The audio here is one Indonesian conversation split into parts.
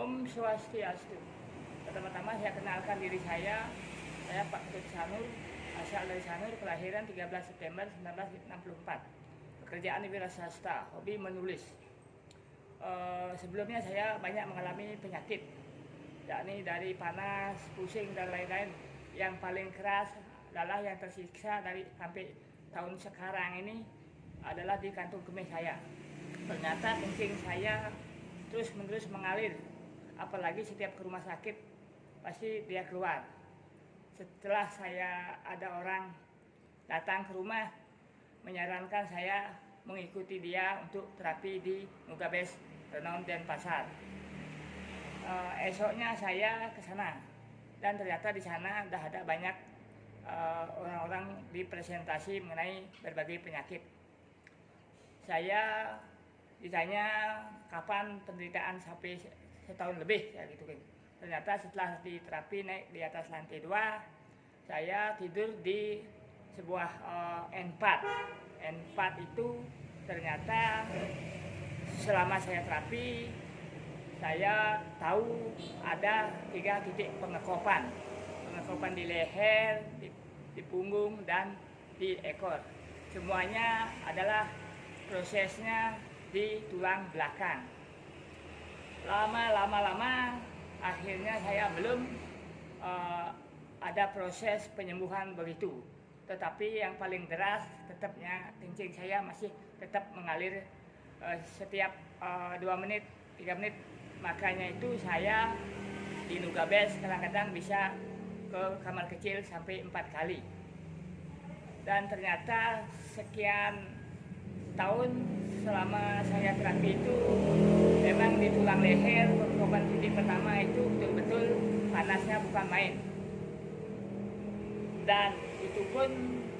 Om Swastiastu. Pertama-tama saya kenalkan diri saya Pak Ketut Sanur, asal dari Sanur, kelahiran 13 September 1964. Pekerjaan di wira swasta, hobi menulis. Sebelumnya saya banyak mengalami penyakit, yakni dari panas, pusing, dan lain-lain. Yang paling keras adalah yang tersiksa dari sampai tahun sekarang ini adalah di kantung kemih saya. Ternyata kencing saya terus-menerus mengalir, apalagi setiap ke rumah sakit pasti dia keluar. Setelah saya ada orang datang ke rumah menyarankan saya mengikuti dia untuk terapi di Nugabes, Renon, Denpasar. Esoknya saya ke sana dan ternyata di sana sudah ada banyak orang-orang dipresentasi mengenai berbagai penyakit. Saya ditanya kapan penderitaan sampai setahun lebih, ya gitu kan. Ternyata setelah di terapi naik di atas lantai 2, saya tidur di sebuah N4. N4 itu ternyata selama saya terapi, saya tahu ada 3 titik pengekopan. Pengekopan di leher, di punggung, dan di ekor. Semuanya adalah prosesnya di tulang belakang. Lama akhirnya saya belum ada proses penyembuhan begitu. Tetapi yang paling deras tetapnya kencing saya masih tetap mengalir setiap 2 menit, 3 menit. Makanya itu saya di Nugabes kadang-kadang bisa ke kamar kecil sampai 4 kali. Dan ternyata sekian tahun selama saya terapi itu memang di tulang leher pengekopan titik pertama itu betul-betul panasnya bukan main. Dan itu pun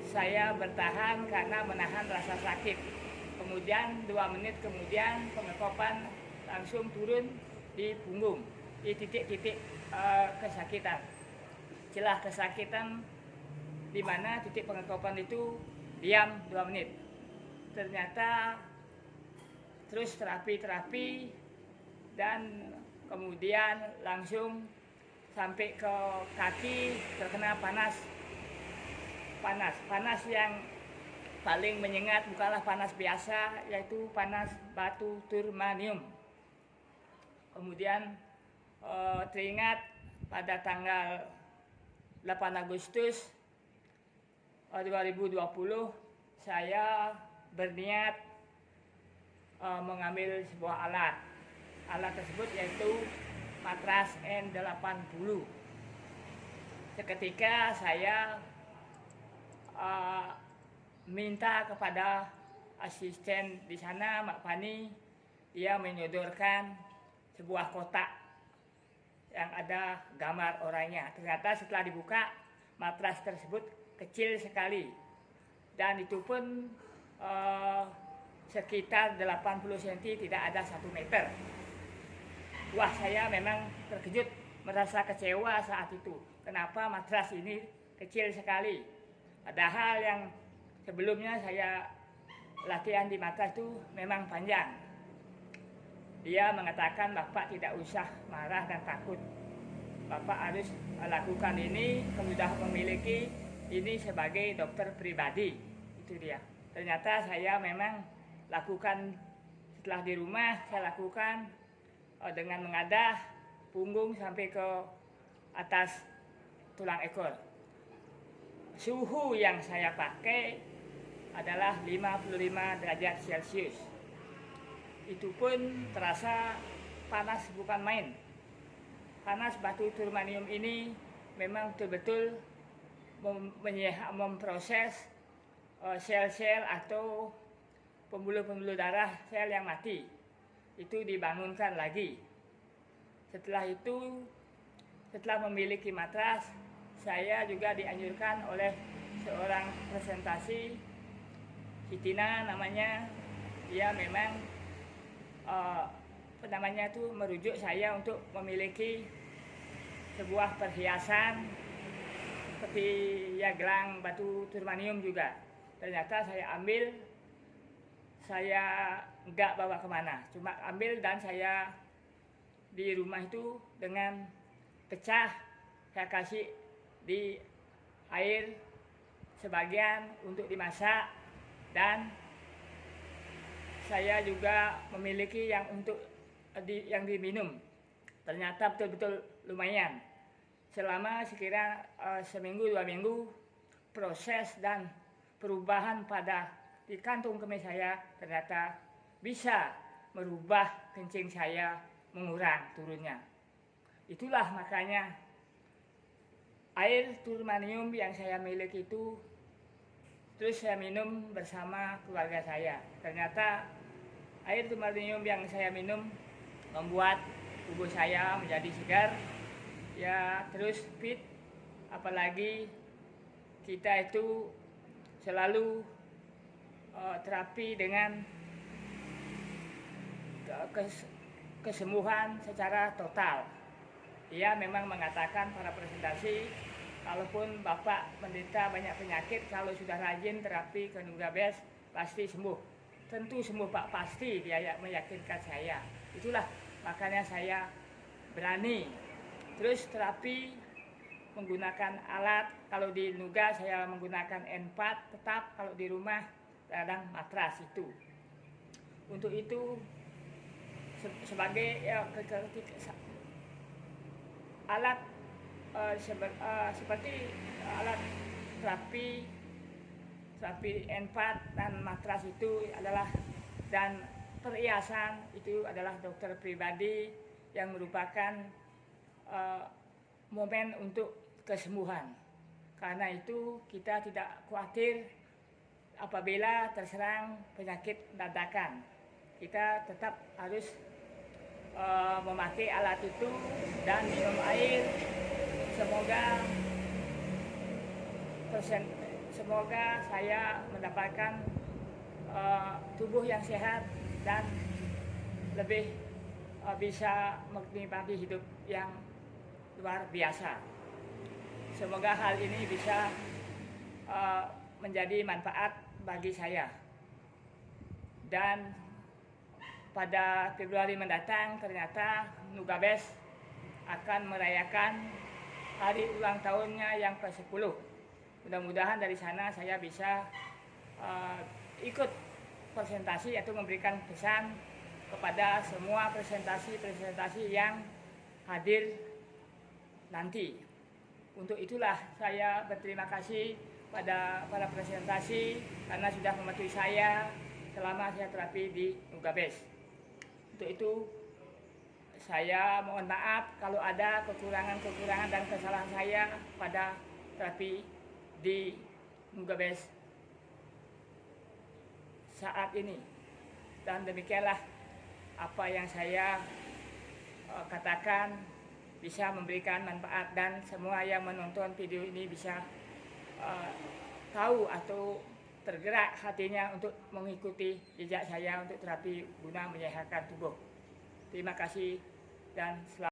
saya bertahan karena menahan rasa sakit. Kemudian 2 menit kemudian pengekopan langsung turun di punggung, di titik-titik kesakitan. Celah kesakitan di mana titik pengekopan itu diam 2 menit. Ternyata terus terapi dan kemudian langsung sampai ke kaki terkena panas yang paling menyengat bukanlah panas biasa, yaitu panas batu turmanium. Kemudian teringat pada tanggal 8 Agustus 2020 saya berniat mengambil sebuah alat. Alat tersebut yaitu matras N80. Seketika saya minta kepada asisten di sana, Mak Pani, dia menyodorkan sebuah kotak yang ada gambar orangnya. Ternyata setelah dibuka, matras tersebut kecil sekali. Dan itu pun sekitar 80 cm, tidak ada 1 meter. Wah, saya memang terkejut, merasa kecewa saat itu. Kenapa matras ini kecil sekali? Padahal yang sebelumnya saya latihan di matras itu memang panjang. Dia mengatakan, Bapak tidak usah marah dan takut. Bapak harus lakukan ini, sudah memiliki ini sebagai dokter pribadi. Itu dia. Ternyata saya memang lakukan setelah di rumah, saya lakukan dengan mengadah punggung sampai ke atas tulang ekor. Suhu yang saya pakai adalah 55 derajat Celcius. Itu pun terasa panas bukan main. Panas batu turmanium ini memang betul-betul memproses sel-sel atau pembuluh-pembuluh darah sel yang mati. Itu dibangunkan lagi. Setelah itu, setelah memiliki matras, saya juga dianjurkan oleh seorang presentasi, Sitina namanya. Dia memang merujuk saya untuk memiliki sebuah perhiasan seperti ya gelang batu turmanium juga. Ternyata saya ambil, saya enggak bawa kemana, cuma ambil dan saya di rumah itu dengan pecah saya kasih di air sebagian untuk dimasak, dan saya juga memiliki yang untuk yang diminum. Ternyata betul-betul lumayan. Selama sekira seminggu 2 minggu, proses dan perubahan pada di kantung kemih saya ternyata bisa merubah kencing saya mengurang turunnya. Itulah makanya air turmanium yang saya miliki itu terus saya minum bersama keluarga saya. Ternyata air turmanium yang saya minum membuat tubuh saya menjadi segar, ya terus fit. Apalagi kita itu selalu terapi dengan kesembuhan secara total. Dia memang mengatakan pada presentasi, kalaupun Bapak menderita banyak penyakit, kalau sudah rajin terapi ke Nugabes pasti sembuh. Tentu sembuh Pak, pasti, dia meyakinkan saya. Itulah makanya saya berani. Terus terapi menggunakan alat, kalau di Nuga saya menggunakan N4 tetap, kalau di rumah kadang matras itu. Untuk itu sebagai alat seperti alat terapi N4 dan matras itu adalah, dan perhiasan itu adalah dokter pribadi yang merupakan momen untuk kesembuhan. Karena itu kita tidak khawatir apabila terserang penyakit dadakan. Kita tetap harus memakai alat itu dan minum air. Semoga saya mendapatkan tubuh yang sehat dan lebih bisa menikmati hidup yang luar biasa. Semoga hal ini bisa menjadi manfaat bagi saya. Dan pada Februari mendatang ternyata Nugabes akan merayakan hari ulang tahunnya yang ke-10. Mudah-mudahan dari sana saya bisa ikut presentasi atau memberikan pesan kepada semua presentasi yang hadir nanti. Untuk itulah saya berterima kasih pada para presentasi karena sudah membantu saya selama saya terapi di Nugabes. Untuk itu saya mohon maaf kalau ada kekurangan dan kesalahan saya pada terapi di Nugabes saat ini. Dan demikianlah apa yang saya katakan bisa memberikan manfaat, dan semua yang menonton video ini bisa tahu atau tergerak hatinya untuk mengikuti jejak saya untuk terapi guna menyehatkan tubuh. Terima kasih dan selamat.